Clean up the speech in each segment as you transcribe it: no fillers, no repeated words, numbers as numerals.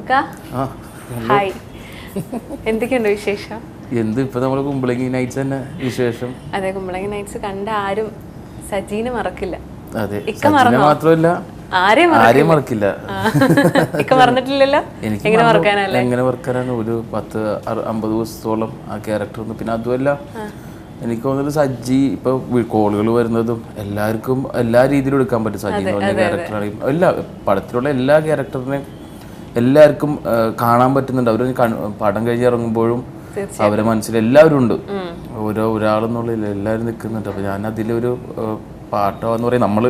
Hi, എന്തൊക്കെയുണ്ട് വിശേഷം? ഇപ്പൊ നമ്മള് കുമ്പളങ്ങി നൈറ്റ്സ് തന്നെ വിശേഷം. അതെ, കുമ്പളങ്ങി നൈറ്റ്സ് കണ്ട ആരും സജീനെ മറക്കില്ല. അതെ, സജീനെ മാത്രമല്ല ആരെയും മറക്കില്ല. ഇക്ക മറന്നിട്ടില്ലല്ലോ. എങ്ങനെ മറക്കാനാണ്? ഒരു 10-50 ദിവസത്തോളം ആ ക്യാരക്ടർ. പിന്നെ അതുമല്ല, എനിക്ക് തോന്നുന്നത് സജ്ജി ഇപ്പൊ കോളുകൾ വരുന്നതും എല്ലാവർക്കും എല്ലാ രീതിയിലും എടുക്കാൻ പറ്റും. സജി എന്ന് പറഞ്ഞ ക്യാരക്ടറാണെങ്കിൽ എല്ലാ പടത്തിലുള്ള എല്ലാ ക്യാരക്ടറിനെയും എല്ലാവർക്കും കാണാൻ പറ്റുന്നുണ്ട്. അവർ പടം കഴിഞ്ഞ് ഇറങ്ങുമ്പോഴും അവരെ മനസ്സിൽ എല്ലാവരും ഉണ്ട്. ഒരാളെന്നുള്ളിൽ എല്ലാവരും നിൽക്കുന്നുണ്ട്. അപ്പൊ ഞാൻ അതിലൊരു പാട്ടാവാന്ന് പറയും, നമ്മള്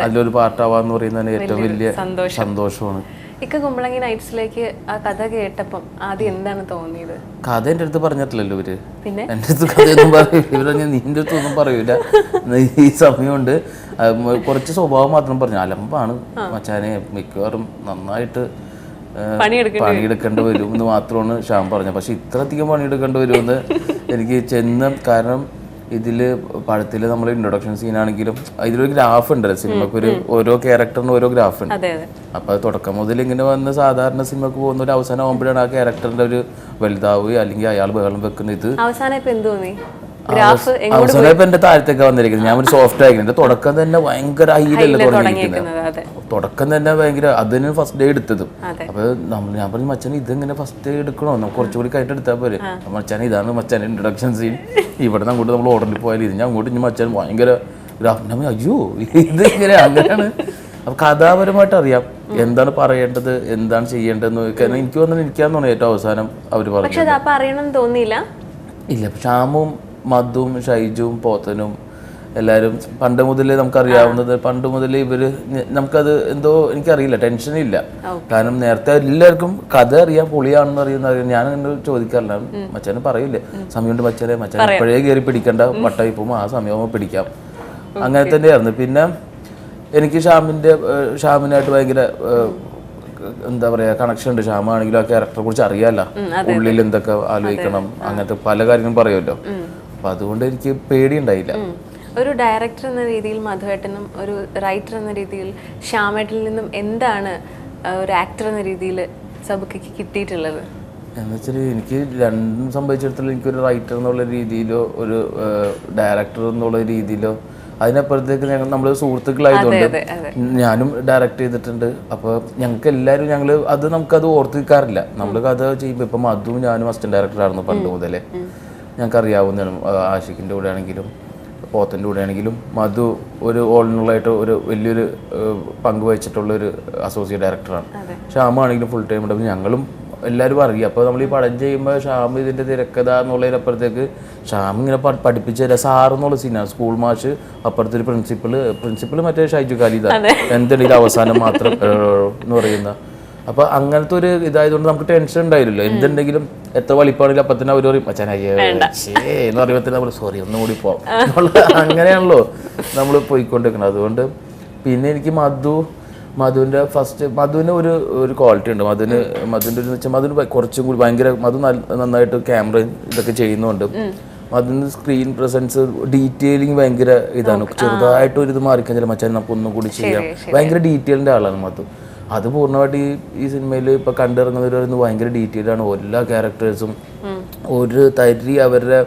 അതിലൊരു പാട്ടാവാന്ന് പറയുന്നതിന് ഏറ്റവും വലിയ സന്തോഷമാണ്. ഇക്ക കുമ്പളങ്ങി നൈറ്റ്സിലേക്ക് ആ കഥ കേട്ടപ്പം ആദ്യം എന്താണ് തോന്നിയത്? കഥ എൻ്റെ അടുത്ത് പറഞ്ഞിട്ടില്ലല്ലോ ഇവര്. പിന്നെ എൻ്റെ അടുത്ത് കഥയൊന്നും പറയൂല. ഇവര് നിന്റെ അടുത്ത് ഒന്നും പറയൂല. ഈ സമയമുണ്ട് കുറച്ച് സ്വഭാവം മാത്രം പറഞ്ഞു. അലമ്പാണ് മച്ചാനെ, മിക്കവാറും നന്നായിട്ട് പണിയെടുക്കേണ്ടി വരും എന്ന് മാത്രമാണ് ഷ്യാം പറഞ്ഞത്. പക്ഷെ ഇത്രയധികം പണിയെടുക്കേണ്ടി വരുമെന്ന് എനിക്ക് കാരണം ഇതില് പടത്തില് നമ്മൾ ഇൻട്രൊഡക്ഷൻ സീനാണെങ്കിലും ഇതിലൊരു ഗ്രാഫ് ഉണ്ടല്ലോ സിനിമക്ക്, ഓരോ ക്യാരക്ടറിനും ഓരോ ഗ്രാഫ് ഉണ്ട്. അപ്പൊ അത് തുടക്കം മുതൽ ഇങ്ങനെ വന്ന് സാധാരണ സിനിമക്ക് പോകുന്ന ഒരു അവസാനം ആകുമ്പോഴാണ് ആ ക്യാരക്ടറിന്റെ ഒരു വലുതാവുക അല്ലെങ്കിൽ അയാൾ ബഹളം വെക്കുന്ന ഇത്. അവസാനം ഇപ്പൊ എന്റെ താഴത്തേക്ക് വന്നിരിക്കുന്നത്. ഞാൻ ഒരു സോഫ്റ്റ് ആയിരിക്കും. എന്റെ തുടക്കം തന്നെ ഭയങ്കര ഹൈലല്ലേ തുടങ്ങിയിരിക്കുന്നത്. തുടക്കം തന്നെ ഭയങ്കര അതിന് ഫസ്റ്റ് ഡേ എടുത്തതും. അപ്പൊ ഞാൻ പറഞ്ഞു മച്ചാൻ ഇതെങ്ങനെ ഫസ്റ്റ് ഡേ എടുക്കണോ, നമുക്ക് കുറച്ചുകൂടി കഴിഞ്ഞിട്ട് എടുത്താൽ പോരെ. മച്ചാൻ ഇതാണ് മച്ചാൻ ഇൻട്രൊഡക്ഷൻ സീൻ. ഇവിടെ അങ്ങോട്ട് നമ്മൾ ഓർഡറിൽ പോയാലും ഇത് ഞാൻ അങ്ങോട്ട് മച്ചാൻ ഭയങ്കര അയ്യോ ഇത് അങ്ങനെയാണ്. അപ്പൊ കഥാപരമായിട്ട് അറിയാം എന്താണ് പറയേണ്ടത്, എന്താണ് ചെയ്യേണ്ടതെന്ന്. കാരണം എനിക്ക് എനിക്കാന്ന് തോന്നുന്നു ഏറ്റവും അവസാനം അവര് പറഞ്ഞു. ഇല്ല, ഷ്യാമും മധുവും ഷൈജുവും പോത്തനും എല്ലാവരും പണ്ട് മുതലേ നമുക്കറിയാവുന്നത്. പണ്ട് മുതലേ ഇവര് നമുക്കത് എന്തോ എനിക്കറിയില്ല, ടെൻഷനില്ല. കാരണം നേരത്തെ എല്ലാവർക്കും കഥ അറിയാം, പൊളിയാണെന്ന് അറിയാം. ഞാൻ അങ്ങനെ ചോദിക്കാറില്ല. മച്ചാനെ പറയില്ലേ സമയമുണ്ട് മച്ചാനെ എപ്പോഴേ കയറി പിടിക്കേണ്ട വട്ടായി പോകുമ്പോൾ ആ സമയമാകുമ്പോൾ പിടിക്കാം. അങ്ങനെ തന്നെയായിരുന്നു. പിന്നെ എനിക്ക് ഷ്യാമിനായിട്ട് ഭയങ്കര എന്താ പറയാ കണക്ഷൻ ഉണ്ട്. ഷ്യാമാണെങ്കിലും ആ ക്യാരക്ടറെ കുറിച്ച് അറിയാലോ, ഉള്ളിൽ എന്തൊക്കെ ആലോചിക്കണം, അങ്ങനത്തെ പല കാര്യങ്ങളും പറയുമല്ലോ. അപ്പൊ അതുകൊണ്ട് എനിക്ക് പേടിയുണ്ടായില്ല. ഒരു ഡയറക്ടർ എന്ന രീതിയിൽ മധുവേട്ടനും ഒരു റൈറ്റർ എന്ന രീതിയിൽ ഷ്യാമേട്ടനിൽ നിന്നും എന്താണ് ഒരു ആക്ടർ എന്ന രീതിയിൽ സബുക്ക് കിട്ടിയിട്ടുള്ളത്? എന്നുവെച്ചാൽ എനിക്ക് രണ്ടും സംഭവിച്ചിടത്തോളം എനിക്കൊരു റൈറ്റർ എന്നുള്ള രീതിയിലോ ഒരു ഡയറക്ടർ എന്നുള്ള രീതിയിലോ അതിനപ്പുറത്തേക്ക് നമ്മൾ സുഹൃത്തുക്കളായതുകൊണ്ട് ഞാനും ഡയറക്റ്റ് ചെയ്തിട്ടുണ്ട്. അപ്പോൾ ഞങ്ങൾക്ക് എല്ലാവരും അത് നമുക്കത് ഓർത്തിരിക്കാറില്ല. നമ്മൾ കഥ ചെയ്യുമ്പോൾ ഇപ്പം മധുവും ഞാനും അസിസ്റ്റന്റ് ഡയറക്ടറായിരുന്നു പണ്ട് മുതലേ. ഞങ്ങൾക്ക് അറിയാവുന്നതാണ്. ആഷിഖിൻ്റെ കൂടെ ആണെങ്കിലും പോത്തൻ്റെ കൂടെ ആണെങ്കിലും മധു ഒരു ഓൾനുള്ളായിട്ട് ഒരു വലിയൊരു പങ്ക് വഹിച്ചിട്ടുള്ളൊരു അസോസിയേറ്റ് ഡയറക്ടറാണ്. ഷ്യാമാണെങ്കിലും ഫുൾ ടൈം ഉണ്ട്. ഞങ്ങളും എല്ലാവരും അറിയാം. അപ്പോൾ നമ്മൾ ഈ പടം ചെയ്യുമ്പോൾ ഷ്യാം ഇതിൻ്റെ തിരക്കഥ എന്നുള്ളതിനപ്പുറത്തേക്ക് ഷ്യാം ഇങ്ങനെ പഠിപ്പിച്ച സാറെന്നുള്ള സീനാണ്. സ്കൂൾ മാഷ്, അപ്പുറത്തെ ഒരു പ്രിൻസിപ്പൾ മറ്റേ ഷൈജു ഖാലിദാണ്, എന്തെങ്കിലും അവസാനം മാത്രം എന്ന് പറയുന്ന. അപ്പൊ അങ്ങനത്തെ ഒരു ഇതായതുകൊണ്ട് നമുക്ക് ടെൻഷൻ ഉണ്ടായില്ലല്ലോ. എന്തുണ്ടെങ്കിലും എത്ര വലിപ്പാണെങ്കിലും അപ്പൊ തന്നെ അവർ പറയും മച്ചാനായി എന്ന് പറയുമ്പോൾ തന്നെ നമ്മൾ സോറി ഒന്നും കൂടി പോവാം. അങ്ങനെയാണല്ലോ നമ്മൾ പോയിക്കൊണ്ടിരിക്കുന്നത്. അതുകൊണ്ട് പിന്നെ എനിക്ക് മധുവിന് ഒരു ക്വാളിറ്റി ഉണ്ട്. മധുവിൻ്റെ ഒരു വെച്ചാൽ മധുവിന് കുറച്ചും കൂടി ഭയങ്കര നന്നായിട്ട് ക്യാമറ ഇതൊക്കെ ചെയ്യുന്നുണ്ട്. മധുവിന് സ്ക്രീൻ പ്രസൻസ് ഡീറ്റെയിലിംഗ് ഭയങ്കര ഇതാണ്. ചെറുതായിട്ട് ഒരു ഇത് മാറിക്കഴിഞ്ഞാൽ മച്ചാൻ നമുക്ക് ഒന്നും കൂടി ചെയ്യാം. ഭയങ്കര ഡീറ്റെയിലിൻ്റെ ആളാണ് മധു. അത് പൂർണ്ണമായിട്ട് ഈ സിനിമയിൽ ഇപ്പൊ കണ്ടിറങ്ങുന്നവർ ഭയങ്കര ഡീറ്റെയിൽ ആണ്. എല്ലാ ക്യാരക്ടേഴ്സും ഒരു തരി അവരുടെ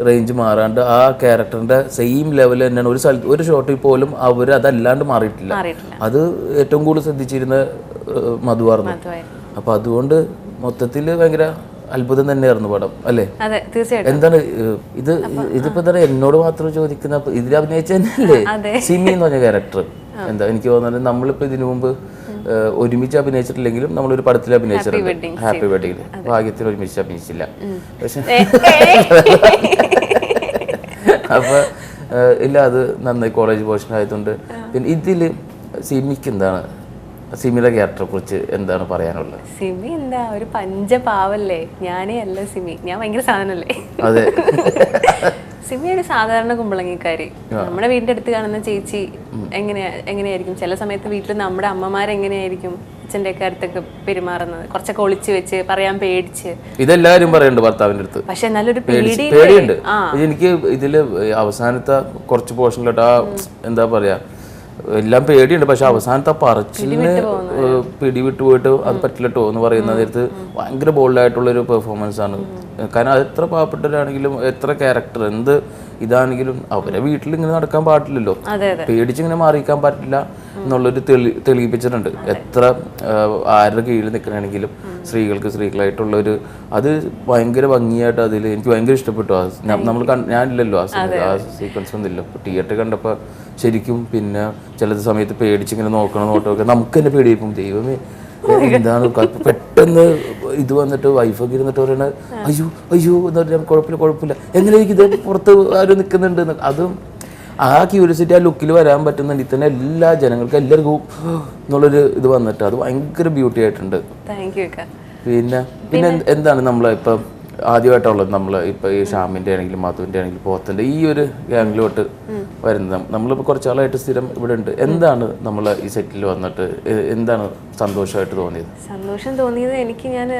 റേഞ്ച് മാറാണ്ട് ആ ക്യാരക്ടറിന്റെ സെയിം ലെവൽ തന്നെയാണ്. ഒരു സ്ഥലത്ത് ഒരു ഷോട്ടിൽ പോലും അവർ അതല്ലാണ്ട് മാറിയിട്ടില്ല. അത് ഏറ്റവും കൂടുതൽ ശ്രദ്ധിച്ചിരുന്ന മധുവായിരുന്നു. അപ്പൊ അതുകൊണ്ട് മൊത്തത്തിൽ ഭയങ്കര അത്ഭുതം തന്നെയായിരുന്നു പടം, അല്ലേ? എന്താണ് ഇതിപ്പോ എന്താ എന്നോട് മാത്രം ചോദിക്കുന്ന ഇതിൽ അഭിനയിച്ച തന്നെയല്ലേ സിമി എന്ന് പറഞ്ഞ ക്യാരക്ടർ? എന്താ എനിക്ക് തോന്നുന്നത് നമ്മളിപ്പോ ഇതിനു മുമ്പ് ഒരുമിച്ച് അഭിനയിച്ചിട്ടില്ലെങ്കിലും നമ്മളൊരു പടത്തിൽ അഭിനയിച്ചിട്ടുണ്ട്, ഹാപ്പി വെഡിങ്ങിൽ. ഭാഗ്യത്തിൽ ഒരുമിച്ച് അഭിനയിച്ചില്ല. പക്ഷെ അപ്പൊ ഇല്ല, അത് നന്നായി കോളേജ് പോർഷൻ ആയതുകൊണ്ട്. പിന്നെ ഇതില് സിമിക്ക് എന്താണ്, സിമിയുടെ ക്യാരക്ടറെ കുറിച്ച് എന്താണ് പറയാനുള്ളത്? സിമി എന്താ ഒരു പഞ്ചപാവല്ലേ, ഞാനേ അല്ല സിമി, ഞാൻ ഭയങ്കര സാധനല്ലേ. അതെ, സിമി ഒരു സാധാരണ കുമ്പളങ്ങിക്കാരി. നമ്മുടെ വീടിന്റെ അടുത്ത് കാണുന്ന ചേച്ചി എങ്ങനെയായിരിക്കും ചില സമയത്ത് വീട്ടിൽ നമ്മുടെ അമ്മമാരെങ്ങനെയായിരിക്കും അച്ഛൻ്റെ ഒക്കെ അടുത്തൊക്കെ പെരുമാറുന്നത്, കുറച്ചൊക്കെ ഒളിച്ചു വെച്ച് പറയാൻ പേടിച്ച്. ഇതെല്ലാരും പറയുന്നുണ്ട് ഭർത്താവിന്റെ അടുത്ത്. പക്ഷെ നല്ലൊരു പേടിയുണ്ട് എനിക്ക് ഇതില് അവസാനത്തെ കുറച്ച് പോർഷനിലോട്ട് എന്താ പറയാ എല്ലാം പേടിയുണ്ട്. പക്ഷെ അവസാനത്തെ പറച്ചിലിന് പിടിവിട്ട് പോയിട്ട് അത് പറ്റില്ലട്ടോ എന്ന് പറയുന്ന നേരത്ത് ഭയങ്കര ബോൾഡായിട്ടുള്ളൊരു പെർഫോമൻസ് ആണ്. കാരണം അത് എത്ര പാവപ്പെട്ടവരാണെങ്കിലും എത്ര ക്യാരക്ടർ എന്ത് ഇതാണെങ്കിലും അവരെ വീട്ടിൽ ഇങ്ങനെ നടക്കാൻ പാടില്ലല്ലോ, പേടിച്ചിങ്ങനെ മാറിയിക്കാൻ പറ്റില്ല എന്നുള്ളൊരു തെളിയിപ്പിച്ചിട്ടുണ്ട്. എത്ര ആരുടെ കീഴിൽ നിൽക്കണമെങ്കിലും സ്ത്രീകൾക്ക് സ്ത്രീകളായിട്ടുള്ളൊരു അത് ഭയങ്കര ഭംഗിയായിട്ട് അതിൽ എനിക്ക് ഭയങ്കര ഇഷ്ടപ്പെട്ടു. നമ്മൾ ഞാനില്ലല്ലോ ആ സീക്വൻസ് ഒന്നും ഇല്ല. തിയേറ്റർ കണ്ടപ്പോൾ ശരിക്കും പിന്നെ ചില സമയത്ത് പേടിച്ചിങ്ങനെ നോട്ടമൊക്കെ നമുക്ക് തന്നെ പേടിയായിപ്പം. ദൈവമേ എന്താണ് പെട്ടെന്ന് ഇത് വന്നിട്ട് വൈഫൊക്കെ ഇരുന്നിട്ട് പറയണത് അയ്യോ അയ്യോ എന്ന് പറഞ്ഞാൽ കുഴപ്പമില്ല എങ്ങനെയായിരിക്കും ഇത് പുറത്ത് ആരും നിൽക്കുന്നുണ്ട്. അതും ആ ക്യൂരിയോസിറ്റി ആ ലുക്കിൽ വരാൻ പറ്റുന്നുണ്ടെങ്കിൽ തന്നെ എല്ലാ ജനങ്ങൾക്കും എല്ലാവർക്കും എന്നുള്ളൊരു ഇത് വന്നിട്ട് അത് ഭയങ്കര ബ്യൂട്ടി ആയിട്ടുണ്ട്. പിന്നെ എന്താണ് നമ്മൾ ഇപ്പം ആദ്യമായിട്ടുള്ളത് നമ്മൾ ഇപ്പം ഈ ഷാമിൻ്റെ ആണെങ്കിലും മധുവിൻ്റെ ആണെങ്കിലും പോത്തൻ്റെ ഈ ഒരു ഗ്യാങ്ങിലോട്ട് വരുന്നത് നമ്മളിപ്പോൾ കുറച്ച് ആളായിട്ട് സ്ഥിരം ഇവിടെ ഉണ്ട്. എന്താണ് നമ്മൾ ഈ സെറ്റിൽ വന്നിട്ട് എന്താണ് സന്തോഷമായിട്ട് തോന്നിയത്? സന്തോഷം തോന്നിയത് എനിക്ക് ഞാൻ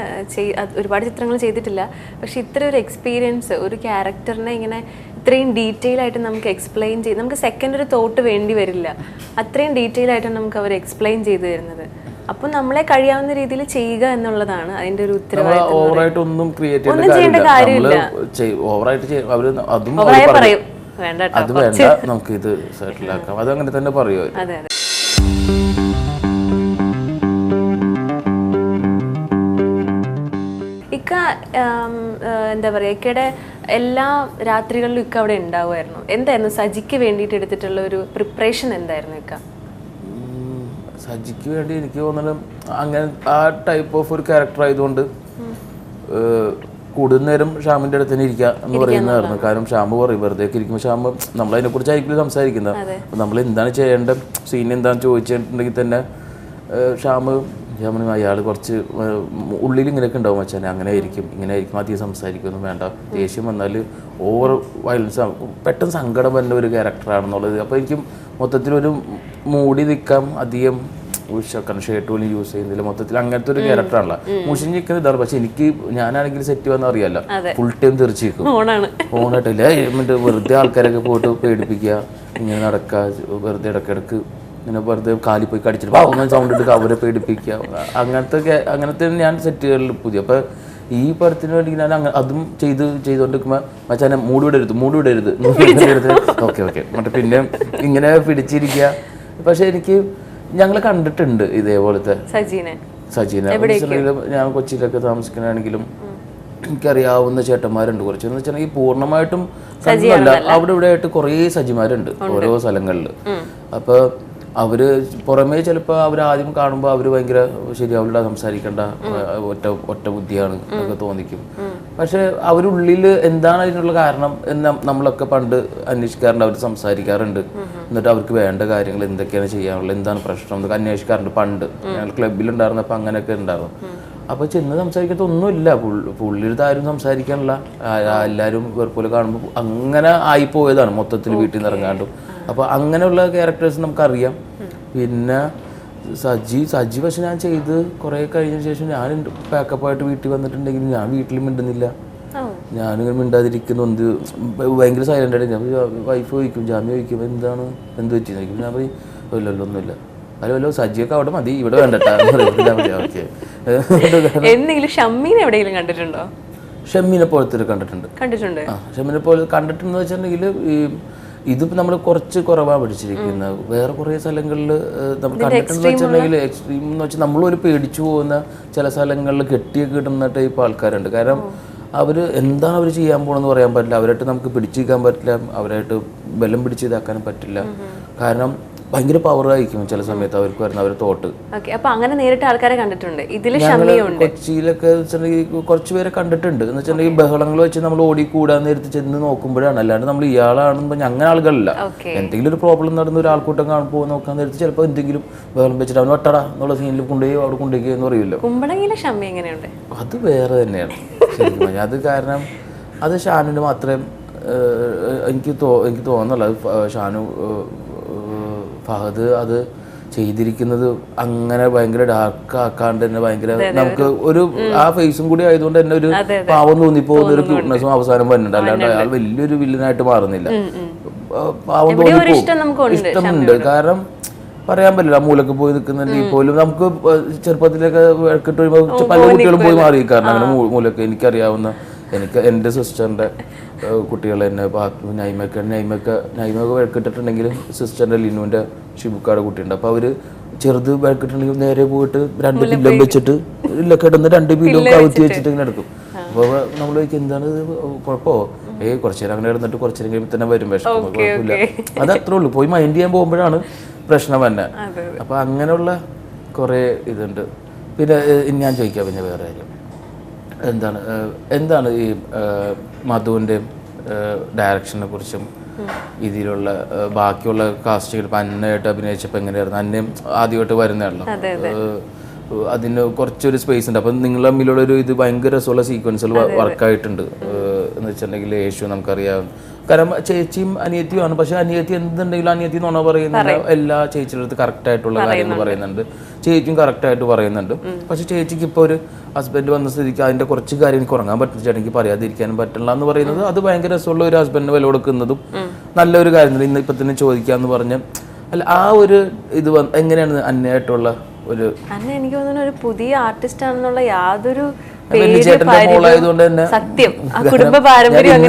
ഒരുപാട് ചിത്രങ്ങൾ ചെയ്തിട്ടില്ല, പക്ഷെ ഇത്ര ഒരു എക്സ്പീരിയൻസ് ഒരു ക്യാരക്ടറിനെ ഇങ്ങനെ ഇത്രയും ഡീറ്റെയിൽ ആയിട്ട് നമുക്ക് എക്സ്പ്ലെയിൻ ചെയ്ത് നമുക്ക് സെക്കൻഡ് ഒരു തോട്ട് വേണ്ടി വരില്ല, അത്രയും ഡീറ്റെയിൽ ആയിട്ടാണ് നമുക്ക് അവർ എക്സ്പ്ലെയിൻ ചെയ്തു തരുന്നത്. അപ്പൊ നമ്മളെ കഴിയാവുന്ന രീതിയിൽ ചെയ്യുക എന്നുള്ളതാണ് അതിന്റെ ഒരു ഉത്തരവാദിത്തം. ഓവറായിട്ട് ഒന്നും ചെയ്യേണ്ട കാര്യമില്ല. അത് വേണ്ട, നമുക്ക് ഇത് സെറ്റിൽ ആക്കാം, അത് അങ്ങനെ തന്നെ പറയുമോ? അതെ അതെ. ഇക്ക എന്താ പറയാ, ഇക്കയുടെ എല്ലാ രാത്രികളിലും ഇക്ക അവിടെ ഉണ്ടാവുമായിരുന്നു. എന്തായിരുന്നു സജിക്ക് വേണ്ടിയിട്ട് എടുത്തിട്ടുള്ള ഒരു പ്രിപ്പറേഷൻ എന്തായിരുന്നു ഇക്ക? സജിക്ക് വേണ്ടി എനിക്ക് തോന്നുന്നത് അങ്ങനെ ആ ടൈപ്പ് ഓഫ് ഒരു ക്യാരക്ടർ ആയതുകൊണ്ട് കൂടുതൽ നേരം ഷാമിൻ്റെ അടുത്ത് തന്നെ ഇരിക്കുക എന്ന് പറയുന്നതായിരുന്നു. കാരണം ഷാമ് പറയും വെറുതെ ഇരിക്കുമ്പോൾ ഷാമ് നമ്മളതിനെ കുറിച്ച് ആയിരിക്കും സംസാരിക്കുന്നത്. അപ്പം നമ്മൾ എന്താണ് ചെയ്യേണ്ട സീൻ എന്താണെന്ന് ചോദിച്ചിട്ടുണ്ടെങ്കിൽ തന്നെ ഷാമ് അയാൾ കുറച്ച് ഉള്ളിൽ ഇങ്ങനെയൊക്കെ ഉണ്ടാവും മച്ചാൻ, അങ്ങനെ ആയിരിക്കും ഇങ്ങനെ ആയിരിക്കും, അധികം സംസാരിക്കൊന്നും വേണ്ട, ദേഷ്യം വന്നാൽ ഓവർ വയലൻസ് പെട്ടെന്ന് സങ്കടം വരുന്ന ഒരു ക്യാരക്ടറാണെന്നുള്ളത്. അപ്പോൾ എനിക്ക് മൊത്തത്തിലൊരു മൂടി നിൽക്കാം, അധികം ഉഷക്കണം ഷർട്ട് പോലും യൂസ് ചെയ്യുന്നില്ല, മൊത്തത്തിൽ അങ്ങനത്തെ ഒരു ക്യാരക്ടറാണല്ലോ. മുഷിഞ്ഞ് നിൽക്കുന്ന ഇതാണ്. പക്ഷെ എനിക്ക് ഞാനാണെങ്കിൽ സെറ്റ് വന്നാൽ അറിയാലോ ഫുൾ ടൈം തെറിച്ചിരിക്കും, ഓണായിട്ടില്ല എന്നിട്ട് വെറുതെ ആൾക്കാരൊക്കെ പോയിട്ട് പേടിപ്പിക്കുക, ഇങ്ങനെ നടക്കുക, വെറുതെ ഇടയ്ക്കിടക്ക് ഇങ്ങനെ വെറുതെ കാലി പോയി കടിച്ചിട്ട് അങ്ങനെ സൗണ്ട് ഇട്ട് അവരെ പേടിപ്പിക്കുക, അങ്ങനത്തെ ഞാൻ സെറ്റുകളിൽ പുതിയ. അപ്പോൾ ഈ പടത്തിന് വേണ്ടി ഞാൻ അതും ചെയ്തുകൊണ്ടിരിക്കുമ്പോൾ മച്ചാനെ മൂട് വിടരുത് ഓക്കെ എന്നിട്ട് പിന്നെ ഇങ്ങനെ പിടിച്ചിരിക്കുക. പക്ഷെ എനിക്ക് ഞങ്ങൾ കണ്ടിട്ടുണ്ട് ഇതേപോലത്തെ സജീനെ. ഞാൻ കൊച്ചിയിലൊക്കെ താമസിക്കണമെങ്കിലും എനിക്കറിയാവുന്ന ചേട്ടന്മാരുണ്ട് കുറച്ചെന്ന് വെച്ചിട്ടുണ്ടെങ്കിൽ പൂർണ്ണമായിട്ടും സജിയല്ല, അവിടെ ഇവിടെ ആയിട്ട് കുറേ സജിമാരുണ്ട് ഓരോ സ്ഥലങ്ങളിൽ. അപ്പോൾ അവർ പുറമേ ചിലപ്പോൾ അവർ ആദ്യം കാണുമ്പോൾ അവർ ഭയങ്കര ശരി അവരുടെ സംസാരിക്കേണ്ട ഒറ്റ ബുദ്ധിയാണ് എന്നൊക്കെ തോന്നിക്കും. പക്ഷെ അവരുള്ളിൽ എന്താണ് അതിനുള്ള കാരണം എന്ന് നമ്മളൊക്കെ പണ്ട് അന്വേഷിക്കാറുണ്ട്, അവർ സംസാരിക്കാറുണ്ട്. എന്നിട്ട് അവർക്ക് വേണ്ട കാര്യങ്ങൾ എന്തൊക്കെയാണ് ചെയ്യാനുള്ളത്, എന്താണ് പ്രശ്നം എന്നൊക്കെ അന്വേഷിക്കാറുണ്ട്. പണ്ട് ഞങ്ങൾ ക്ലബിലുണ്ടായിരുന്നപ്പോൾ അങ്ങനെയൊക്കെ ഉണ്ടായിരുന്നു. അപ്പോൾ ചെന്ന് സംസാരിക്കാത്ത ഒന്നുമില്ല, പുള്ളിയുടെ ആരും സംസാരിക്കാനില്ല, എല്ലാവരും പോലെ കാണുമ്പോൾ അങ്ങനെ ആയിപ്പോയതാണ് മൊത്തത്തിൽ വീട്ടിൽ നിന്ന് ഇറങ്ങാണ്ടും. അപ്പോൾ അങ്ങനെയുള്ള ക്യാരക്ടേഴ്സ് നമുക്കറിയാം. പിന്നെ സജി പക്ഷെ ഞാൻ ചെയ്ത് കുറേ കഴിഞ്ഞ ശേഷം ഞാൻ പാക്കപ്പായിട്ട് വീട്ടിൽ വന്നിട്ടുണ്ടെങ്കിൽ ഞാൻ വീട്ടിൽ മിണ്ടുന്നില്ല, ഞാനിങ്ങനെ മിണ്ടാതിരിക്കുന്നുണ്ട്, ഭയങ്കര സൈലൻ്റ് ആയിട്ട്. ഞാൻ വൈഫ് ചോദിക്കും, ജാമ്യം ചോദിക്കും എന്താണ് എന്ത് പറ്റി ചോദിക്കും, ഞാൻ പറയും ഇല്ലല്ലോ ഒന്നുമില്ല, അല്ലോ സജിയൊക്കെ അവിടെ മതി, ഇവിടെ വേണ്ടട്ടാ. ഷമ്മീനെ പോലത്തെ കണ്ടിട്ടുണ്ട്. ഷമ്മീനെ പോലെ കണ്ടിട്ടുണ്ടെന്ന് വെച്ചിട്ടുണ്ടെങ്കിൽ ഇതിപ്പോൾ നമ്മൾ കുറച്ച് കുറവാണ് പഠിച്ചിരിക്കുന്നത്. വേറെ കുറേ സ്ഥലങ്ങളിൽ നമ്മൾ കണ്ടിട്ടുണ്ടെന്ന് വെച്ചിട്ടുണ്ടെങ്കിൽ എക്സ്ട്രീം എന്ന് വെച്ചാൽ നമ്മളൊരു പേടിച്ചു പോകുന്ന ചില സ്ഥലങ്ങളിൽ കെട്ടിയൊക്കെ ഇടുന്ന ടൈപ്പ് ആൾക്കാരുണ്ട്. കാരണം അവർ എന്താണ് അവർ ചെയ്യാൻ പോകണമെന്ന് പറയാൻ പറ്റില്ല, അവരായിട്ട് നമുക്ക് പിടിച്ചിരിക്കാൻ പറ്റില്ല, അവരായിട്ട് ബലം പിടിച്ച് ഇതാക്കാനും പറ്റില്ല. കാരണം ഭയങ്കര പവറായിരിക്കും ചില സമയത്ത് അവർക്ക് വരുന്ന അവർ തോട്ട്. അങ്ങനെ നേരിട്ട് ആൾക്കാരെ കണ്ടിട്ടുണ്ട്. കൊച്ചിയിലൊക്കെ കുറച്ച് പേരെ കണ്ടിട്ടുണ്ട്. എന്ന് വെച്ചിട്ടുണ്ടെങ്കിൽ ബഹളങ്ങൾ വെച്ച് നമ്മൾ ഓടിക്കൂടാൻ നേരത്ത് ചെന്ന് നോക്കുമ്പോഴാണ്, അല്ലാണ്ട് നമ്മൾ ഇയാളാണെന്ന് പറഞ്ഞാൽ അങ്ങനെ ആളുകളല്ല. എന്തെങ്കിലും ഒരു പ്രോബ്ലം നടന്ന ഒരാൾക്കൂട്ടം കാണുമ്പോൾ നോക്കാൻ നേരത്ത് ചിലപ്പോൾ എന്തെങ്കിലും ബഹളം വെച്ചിട്ട് അവൻ വട്ടടാ എന്നുള്ള സീനിൽ കൊണ്ടുപോയി അവിടെ കൊണ്ടുപോയി എന്ന് പറയുമല്ലോ. അത് വേറെ തന്നെയാണ് ശരിക്കും. അത് കാരണം അത് ഷാനുവിന് മാത്രമേ എനിക്ക് തോന്നുന്നുള്ളൂ. അത് ഷാനു ഫഹദ് അത് ചെയ്തിരിക്കുന്നത് അങ്ങനെ ഭയങ്കര ഡാർക്ക് ആക്കാണ്ട് തന്നെ ഭയങ്കര നമുക്ക് ഒരു ആ ഫേസും കൂടി ആയതുകൊണ്ട് തന്നെ ഒരു പാവം തോന്നിപ്പോകുന്ന ഒരു ക്യൂട്ട്നെസ്സും അവസാനം വരുന്നുണ്ട്. അല്ലാണ്ട് അയാൾ വലിയൊരു വില്ലനായിട്ട് മാറുന്നില്ല, പാവം തോന്നിപ്പോ ഇഷ്ടമുണ്ട്. കാരണം പറയാൻ പറ്റില്ല. ആ മൂലക്ക് പോയി നിൽക്കുന്നുണ്ടെങ്കിൽ പോലും നമുക്ക് ചെറുപ്പത്തിലൊക്കെ വഴക്കിട്ട് വരുമ്പോൾ പല കുട്ടികളും പോയി മാറിയിരിക്കാറുണ്ട് അങ്ങനെ മൂലക്ക്. എനിക്കറിയാവുന്ന എൻ്റെ സിസ്റ്ററിൻ്റെ കുട്ടികൾ തന്നെ നൈമൊക്കെ വഴക്കിട്ടിട്ടുണ്ടെങ്കിൽ സിസ്റ്ററിൻ്റെ ലിനുവിൻ്റെ ഷിബുക്കാട് കുട്ടിയുണ്ട്. അപ്പോൾ അവർ ചെറുത് വഴക്കിട്ടുണ്ടെങ്കിൽ നേരെ പോയിട്ട് 2 പില്ലം വെച്ചിട്ട് കിടന്ന് 2 പില്ലും കവുത്തി വെച്ചിട്ട് ഇങ്ങനെ എടുക്കും. അപ്പോൾ നമ്മൾ ചോദിക്കും എന്താണ് കുഴപ്പമോ? കുറച്ചു നേരം അങ്ങനെ കിടന്നിട്ട് കുറച്ചു നേരം കഴിയുമ്പോൾ തന്നെ വരും വിഷമം, കുഴപ്പമില്ല. അത് അത്രേ ഉള്ളൂ. പോയി മൈൻഡ് ചെയ്യാൻ പോകുമ്പോഴാണ് പ്രശ്നം തന്നെ. അപ്പോൾ അങ്ങനെയുള്ള കുറേ ഇതുണ്ട്. പിന്നെ ഞാൻ ചോദിക്കാം പിന്നെ വേറെ കാര്യം എന്താണ് ഈ മധുവിൻ്റെയും ഡയറക്ഷനെ കുറിച്ചും ഇതിലുള്ള ബാക്കിയുള്ള കാസ്റ്റുകൾ ഇപ്പം അന്നയായിട്ട് അഭിനയിച്ചപ്പോൾ എങ്ങനെയായിരുന്നു? അന്നയും ആദ്യമായിട്ട് വരുന്നതാണല്ലോ, അതിന് കുറച്ചൊരു സ്പേസ് ഉണ്ട്. അപ്പം നിങ്ങൾ തമ്മിലുള്ള ഒരു ഇത് ഭയങ്കര രസമുള്ള സീക്വൻസുകൾ വർക്കായിട്ടുണ്ട് എന്ന് വെച്ചിട്ടുണ്ടെങ്കിൽ. യേശു നമുക്കറിയാം, കാരണം ചേച്ചിയും അനിയത്തിയുമാണ്. പക്ഷെ അനിയത്തി എന്തുണ്ടെങ്കിലും അനിയത്തി നുണ പറയുന്നില്ല. എല്ലാ ചേച്ചിയുടെ അടുത്ത് കറക്റ്റ് ആയിട്ടുള്ള കാര്യങ്ങൾ പറയുന്നുണ്ട്, ചേച്ചിയും കറക്റ്റായിട്ട് പറയുന്നുണ്ട്. പക്ഷെ ചേച്ചിക്ക് ഇപ്പോൾ ഒരു ഹസ്ബൻഡ് വന്ന സ്ഥിതിക്ക് അതിൻ്റെ കുറച്ച് കാര്യം എനിക്ക് ഉറങ്ങാൻ പറ്റുന്ന എനിക്ക് പറയാതിരിക്കാനും പറ്റില്ല എന്ന് പറയുന്നത് അത് ഭയങ്കര രസമുള്ള ഒരു ഹസ്ബൻഡിന് വില കൊടുക്കുന്നതും നല്ലൊരു കാര്യം. ഇന്ന് ഇപ്പം തന്നെ ചോദിക്കാമെന്ന് പറഞ്ഞ് അല്ല ആ ഒരു ഇത് എങ്ങനെയാണ് അന്നയായിട്ടുള്ള ഒരു എനിക്ക് തോന്നുന്നു ഒരു പുതിയ ആർട്ടിസ്റ്റ് ആണെന്നുള്ള യാതൊരു ബെന്നിച്ചേട്ടന്റെ മോളായതുകൊണ്ട് തന്നെ സത്യം കുടുംബ പാരമ്പര്യം.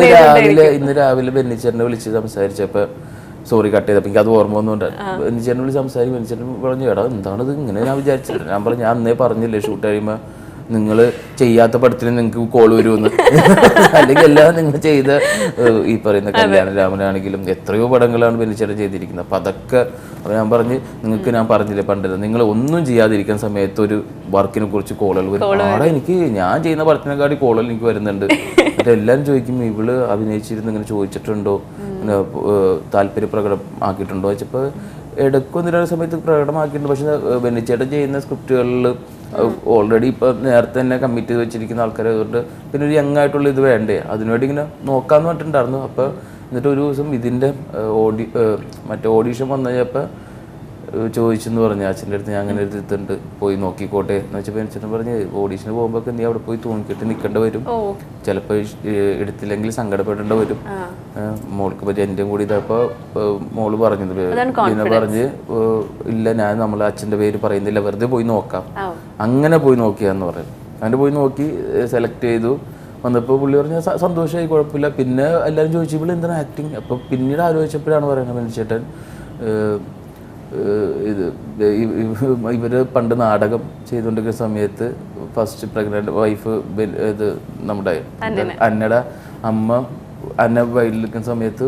ഇന്ന് രാവിലെ ബെന്നിച്ചേട്ടനെ വിളിച്ച് സംസാരിച്ചപ്പോ സോറി കട്ട് ചെയ്തപ്പോൾ എനിക്ക് അത് ഓർമ്മ ഒന്നുണ്ട്. ബെന്നിച്ചേട്ടനെ വിളിച്ച് സംസാരിക്കും. ബെന്നിച്ചേട്ടൻ പറഞ്ഞു എടാ എന്താണിത് ഇങ്ങനെ ഞാൻ വിചാരിച്ചില്ല. ഞാൻ പറഞ്ഞു ഞാൻ അന്നേ പറഞ്ഞില്ലേ ഷൂട്ട് കഴിയുമ്പോൾ നിങ്ങൾ ചെയ്യാത്ത പടത്തിന് നിങ്ങൾക്ക് കോൾ വരുമെന്ന്. അല്ലെങ്കിൽ എല്ലാം നിങ്ങൾ ചെയ്ത ഈ പറയുന്ന കല്യാണരാമനാണെങ്കിലും എത്രയോ പടങ്ങളാണ് ബെന്നിച്ചേട്ടൻ ചെയ്തിരിക്കുന്നത്. അപ്പം അതൊക്കെ ഞാൻ പറഞ്ഞ് നിങ്ങൾക്ക് ഞാൻ പറഞ്ഞില്ലേ പണ്ടല്ല നിങ്ങൾ ഒന്നും ചെയ്യാതിരിക്കുന്ന സമയത്ത് ഒരു വർക്കിനെ കുറിച്ച് കോളുകൾ വരും. ആടെ എനിക്ക് ഞാൻ ചെയ്യുന്ന പടത്തിനെക്കാട്ടി കോളുകൾ എനിക്ക് വരുന്നുണ്ട്. എന്നിട്ട് എല്ലാവരും ചോദിക്കും ഇവള് അഭിനയിച്ചിരുന്ന് ഇങ്ങനെ ചോദിച്ചിട്ടുണ്ടോ, താല്പര്യം പ്രകടമാക്കിയിട്ടുണ്ടോ വെച്ചപ്പോൾ ഇടയ്ക്കൊന്നില്ലാത്ത സമയത്ത് പ്രകടമാക്കിയിട്ടുണ്ട്. പക്ഷെ ബെന്നിച്ചേട്ടൻ ചെയ്യുന്ന സ്ക്രിപ്റ്റുകളിൽ ഓൾറെഡി ഇപ്പോൾ നേരത്തെ തന്നെ കമ്മിറ്റ് ചെയ്ത് വെച്ചിരിക്കുന്ന ആൾക്കാരെ അതുകൊണ്ട് പിന്നെ ഒരു യങ് ആയിട്ടുള്ള ഇത് വേണ്ടേ, അതിനുവേണ്ടി ഇങ്ങനെ നോക്കാമെന്ന് പറഞ്ഞിട്ടുണ്ടായിരുന്നു. അപ്പോൾ എന്നിട്ട് ഒരു ദിവസം ഇതിൻ്റെ ഓഡീഷൻ വന്നു കഴിഞ്ഞപ്പോൾ ചോദിച്ചെന്ന് പറഞ്ഞു അച്ഛൻ്റെ അടുത്ത് ഞാൻ അങ്ങനെ എടുത്തിട്ടുണ്ട് പോയി നോക്കിക്കോട്ടെ എന്ന് വെച്ചപ്പോൾ അച്ഛൻ പറഞ്ഞ് ഓഡീഷന് പോകുമ്പോൾ നീ അവിടെ പോയി തൂങ്ങിക്കിട്ട് നിൽക്കേണ്ടി വരും, ചിലപ്പോൾ എടുത്തില്ലെങ്കിൽ സങ്കടപ്പെടേണ്ടി വരും. മോൾക്ക് പറ്റി എൻ്റെ കൂടി ഇതപ്പോൾ മോള് പറഞ്ഞത് പിന്നെ പറഞ്ഞ് ഇല്ല ഞാൻ നമ്മളെ അച്ഛൻ്റെ പേര് പറയുന്നില്ല വെറുതെ പോയി നോക്കാം. അങ്ങനെ പോയി നോക്കിയാന്ന് പറയും. അങ്ങനെ പോയി നോക്കി സെലക്ട് ചെയ്തു വന്നപ്പോൾ പുള്ളി പറഞ്ഞാൽ സന്തോഷമായി, കുഴപ്പമില്ല. പിന്നെ എല്ലാവരും ചോദിച്ചു ഇവിടെ എന്താണ് ആക്ടിങ്. അപ്പോൾ പിന്നീട് ആലോചിച്ചപ്പോഴാണ് പറയുന്നത് ബെന്നിച്ചേട്ടൻ ഇവർ പണ്ട് നാടകം ചെയ്തുകൊണ്ടിരിക്കുന്ന സമയത്ത് ഫസ്റ്റ് പ്രഗ്നന്റ് വൈഫ് ഇത് നമ്മുടെ അന്നയുടെ അമ്മ അന്ന വയലിരിക്കുന്ന സമയത്ത്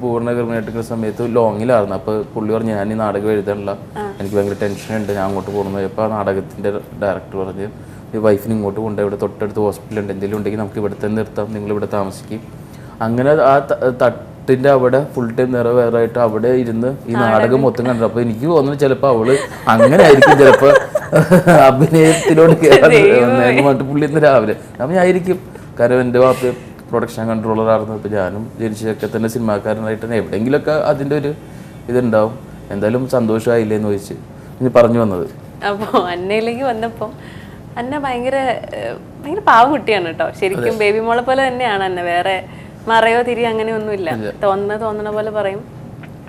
പൂർണ്ണ ഗർഭിണിയായിട്ടിരിക്കുന്ന സമയത്ത് ലോങ്ങിലായിരുന്നു. അപ്പോൾ പുള്ളി പറഞ്ഞു ഞാൻ ഈ നാടകം എഴുതാനുള്ള എനിക്ക് ഭയങ്കര ടെൻഷനുണ്ട്, ഞാൻ അങ്ങോട്ട് പോകുന്നത്. അപ്പോൾ ആ നാടകത്തിൻ്റെ ഡയറക്ടർ പറഞ്ഞ് ഈ വൈഫിന് ഇങ്ങോട്ട് കൊണ്ടുപോയി ഇവിടെ തൊട്ടടുത്ത് ഹോസ്പിറ്റലുണ്ട്, എന്തെങ്കിലും ഉണ്ടെങ്കിൽ നമുക്ക് ഇവിടെ തന്നെ നിർത്താം, നിങ്ങളിവിടെ താമസിക്കും. അങ്ങനെ ആ തട്ടിൻ്റെ അവിടെ ഫുൾ ടൈം നിറവേറായിട്ട് അവിടെ ഇരുന്ന് ഈ നാടകം മൊത്തം കണ്ടു. അപ്പോൾ എനിക്ക് തോന്നുന്നു ചിലപ്പോൾ അവള് അങ്ങനെ ആയിരിക്കും ചിലപ്പോൾ അഭിനയത്തിലോട് കയറാൻ പുള്ളി ഇന്ന് രാവിലെ അപ്പം ഞാൻ ആയിരിക്കും. കാരണം എൻ്റെ വാപ്പ പ്രൊഡക്ഷൻ കൺട്രോളറായിരുന്നു. ഇപ്പോൾ ഞാനും ജനിച്ചൊക്കെ തന്നെ സിനിമാക്കാരനായിട്ട് തന്നെ എവിടെയെങ്കിലുമൊക്കെ അതിൻ്റെ ഒരു ഇതുണ്ടാവും. എന്തായാലും സന്തോഷമായില്ലേന്ന് ചോദിച്ച് ഇനി പറഞ്ഞു വന്നത്. അപ്പോൾ അന്നയിലേക്ക് വന്നപ്പോൾ അന്ന ഭയങ്കര പാവം കുട്ടിയാണ് കേട്ടോ. ശരിക്കും ബേബി മോളെ പോലെ തന്നെയാണ് അന്ന. വേറെ മറയോ തിരി അങ്ങനെ ഒന്നുമില്ല. തോന്നണ പോലെ പറയും.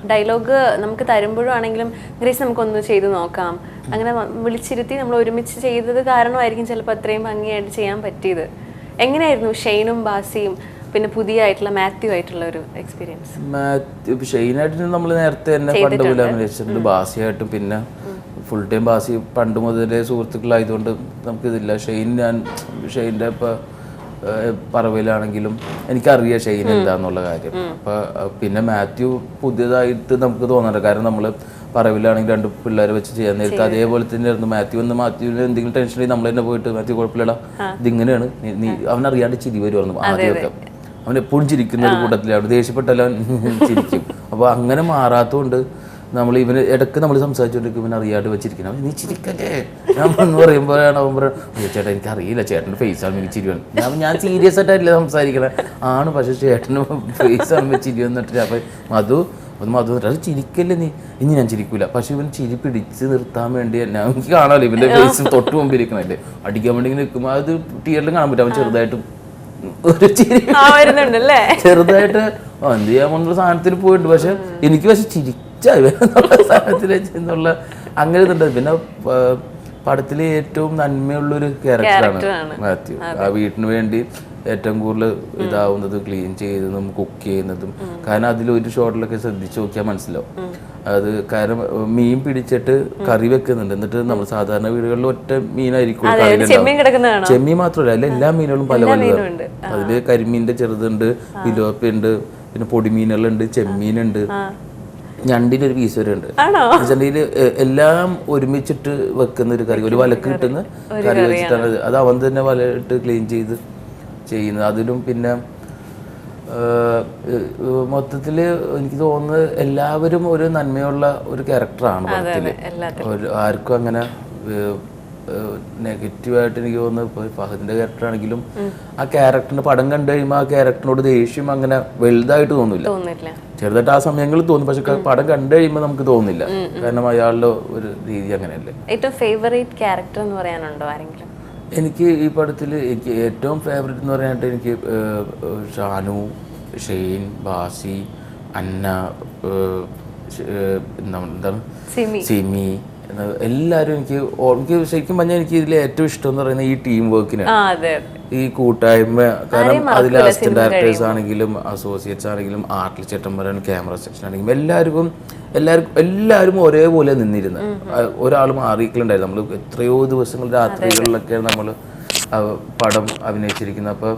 ഡയലോഗ് നമുക്ക് തരുമ്പോഴും ആണെങ്കിലും ഗ്രേസ് നമുക്കൊന്ന് ചെയ്ത് നോക്കാം അങ്ങനെ വിളിച്ചിരുത്തി നമ്മൾ ഒരുമിച്ച് ചെയ്തത് കാരണമായിരിക്കും ചിലപ്പോൾ അത്രയും ഭംഗിയായിട്ട് ചെയ്യാൻ പറ്റിയത്. എങ്ങനെയായിരുന്നു ഷെയ്നും ബാസിയും പിന്നെ പുതിയ ആയിട്ടുള്ള മാത്യു ആയിട്ടുള്ള ഒരു എക്സ്പീരിയൻസ്? ഷെയ്നായിട്ട് നമ്മൾ നേരത്തെ തന്നെ പണ്ട് പോലെ അഭിനയിച്ചിട്ടുണ്ട്. ബാസിയായിട്ടും പിന്നെ ഫുൾ ടൈം ബാസി പണ്ട് മുതലേ സുഹൃത്തുക്കളായതുകൊണ്ട് നമുക്കിതില്ല. ഷെയ്ൻ്റെ ഇപ്പോൾ പറവയിലാണെങ്കിലും എനിക്കറിയാം ഷെയ്ൻ എന്താന്നുള്ള കാര്യം. അപ്പോൾ പിന്നെ മാത്യു പുതിയതായിട്ട് നമുക്ക് തോന്നണ്ട. കാരണം നമ്മൾ പറവിലാണെങ്കിൽ 2 പിള്ളേരെ വെച്ച് ചെയ്യാൻ നേരത്തെ അതേപോലെ തന്നെ ആയിരുന്നു മാത്യുവിന് എന്തെങ്കിലും ടെൻഷൻ ഉണ്ടെങ്കിൽ നമ്മൾ തന്നെ പോയിട്ട് മാത്യു കുഴപ്പമില്ല ഇതിങ്ങനെയാണ് നീ അവനറിയാണ്ട് ചിരി വരുമായിരുന്നു ആദ്യമൊക്കെ. അവൻ എപ്പോഴും ചിരിക്കുന്ന ഒരു കൂട്ടത്തിലാണ്, അവിടെ ദേഷ്യപ്പെട്ടാലും അവൻ ചിരിക്കും. അപ്പോൾ അങ്ങനെ മാറാത്തതുകൊണ്ട് നമ്മൾ ഇവന് ഇടയ്ക്ക് നമ്മൾ സംസാരിച്ചുകൊണ്ടിരിക്കും ഇവൻ അറിയാണ്ട് വെച്ചിരിക്കണം. നീ ചിരിക്കല്ലേ ഞാൻ എന്ന് പറയുമ്പോഴാണ് അവൻ പറയുന്നത് ചേട്ടാ എനിക്കറിയില്ല ചേട്ടൻ്റെ ഫേസ് ആണ് എനിക്ക് ചിരി വന്നു. ഞാൻ സീരിയസ് ആയിട്ടല്ല സംസാരിക്കണേ ആണ്, പക്ഷേ ചേട്ടന് ഫേസ് ആണ് ചിരി വന്നിട്ട്. അപ്പോൾ മധു അത് ചിരിക്കല്ലേ നീ ഇനി ഞാൻ ചിരിക്കൂല. പക്ഷെ ഇവൻ ചിരി പിടിച്ച് നിർത്താൻ വേണ്ടി എനിക്ക് കാണാമല്ലോ ഇവൻ്റെ ഫേസ് തൊട്ട് മുമ്പിരിക്കണല്ലേ അടിക്കാൻ വേണ്ടി ഇങ്ങനെ നിൽക്കുമ്പോൾ അത് തിയേറ്ററിലും കാണാൻ പറ്റും. അവൻ ചെറുതായിട്ടും ഒരു ചിരി ചെറുതായിട്ട് എന്ത് ചെയ്യാൻ പോകുന്ന സാധനത്തിൽ പോയിട്ടുണ്ട്. പക്ഷെ എനിക്ക് പക്ഷെ വെച്ചാൽ സാധനത്തിൽ വെച്ചെന്നുള്ള അങ്ങനെ ഇതുണ്ട്. പിന്നെ പടത്തിലെ ഏറ്റവും നന്മയുള്ളൊരു ക്യാരക്ടറാണ് മാത്യു. ആ വീട്ടിന് വേണ്ടി ഏറ്റവും കൂടുതൽ ഇതാവുന്നത് ക്ലീൻ ചെയ്യുന്നതും കുക്ക് ചെയ്യുന്നതും. കാരണം അതിലൊരു ഷോട്ടിലൊക്കെ ശ്രദ്ധിച്ചു നോക്കിയാൽ മനസ്സിലാവും. അത് കാരണം മീൻ പിടിച്ചിട്ട് കറി വെക്കുന്നുണ്ട്. എന്നിട്ട് നമ്മൾ സാധാരണ വീടുകളിൽ ഒറ്റ മീനായിരിക്കും ചെമ്മീൻ മാത്രമല്ല, അല്ല എല്ലാ മീനുകളും പല പലതാണ്. അതില് കരിമീൻ്റെ ചെറുതുണ്ട്, പിലോപ്പി ഉണ്ട്, പിന്നെ പൊടിമീനുകളുണ്ട്, ചെമ്മീനുണ്ട്, ഞണ്ടിൻ്റെ ഒരു പീസ് വരെ ഉണ്ട്. വെച്ചിട്ടുണ്ടെങ്കിൽ എല്ലാം ഒരുമിച്ചിട്ട് വെക്കുന്ന ഒരു കറി, ഒരു വലക്ക് കിട്ടുന്ന കറി വെച്ചിട്ടാണ് അത് അവൻ തന്നെ വല ഇട്ട് ക്ലീൻ ചെയ്ത് ചെയ്യുന്നത്. അതിലും പിന്നെ മൊത്തത്തിൽ എനിക്ക് തോന്നുന്നത് എല്ലാവരും ഒരു നന്മയുള്ള ഒരു ക്യാരക്ടറാണ് പടത്തില്. ആർക്കും അങ്ങനെ നെഗറ്റീവായിട്ട് എനിക്ക് തോന്നുന്നത് ഇപ്പോൾ ഫഹദിന്റെ ക്യാരക്ടർ ആണെങ്കിലും ആ ക്യാരക്ടറിന്റെ പടം കണ്ടു കഴിയുമ്പോൾ ആ ക്യാരക്ടറിനോട് ദേഷ്യം അങ്ങനെ വലുതായിട്ട് തോന്നില്ല. ചെറുതായിട്ട് ആ സമയങ്ങളിൽ തോന്നും, പക്ഷെ പടം കണ്ടു കഴിയുമ്പോൾ നമുക്ക് തോന്നില്ല. കാരണം അയാളുടെ ഒരു രീതി അങ്ങനെയല്ലേ. ഏറ്റവും ഫേവറേറ്റ് ക്യാരക്ടർ എന്ന് പറയാനുണ്ടോ ആരെങ്കിലും? എനിക്ക് ഈ പടത്തിൽ എനിക്ക് ഏറ്റവും ഫേവറേറ്റ് എന്ന് പറയാനായിട്ട് എനിക്ക് ഷാനു, ഷെയ്ൻ, ബാസി, അന്ന, എന്താണ് സിമി, എല്ലാവരും എനിക്ക് ശരിക്കും പറഞ്ഞാൽ എനിക്ക് ഇതിൽ ഏറ്റവും ഇഷ്ടം എന്ന് പറയുന്നത് ഈ ടീം വർക്കിനാണ്, ഈ കൂട്ടായ്മ. കാരണം അതിലെ അസിസ്റ്റന്റ് ഡയറക്ടേഴ്സ് ആണെങ്കിലും അസോസിയേറ്റ്സ് ആണെങ്കിലും ആർട്ടിൽ ചേട്ടന്മാരാണ്, ക്യാമറ സെക്ഷൻ ആണെങ്കിലും എല്ലാവരും ഒരേപോലെ നിന്നിരുന്നത്. ഒരാൾ മാറിയിട്ടുണ്ടായിരുന്നു. നമ്മൾ എത്രയോ ദിവസങ്ങൾ രാത്രികളിലൊക്കെയാണ് നമ്മൾ പടം അഭിനയിച്ചിരിക്കുന്നത്. അപ്പോൾ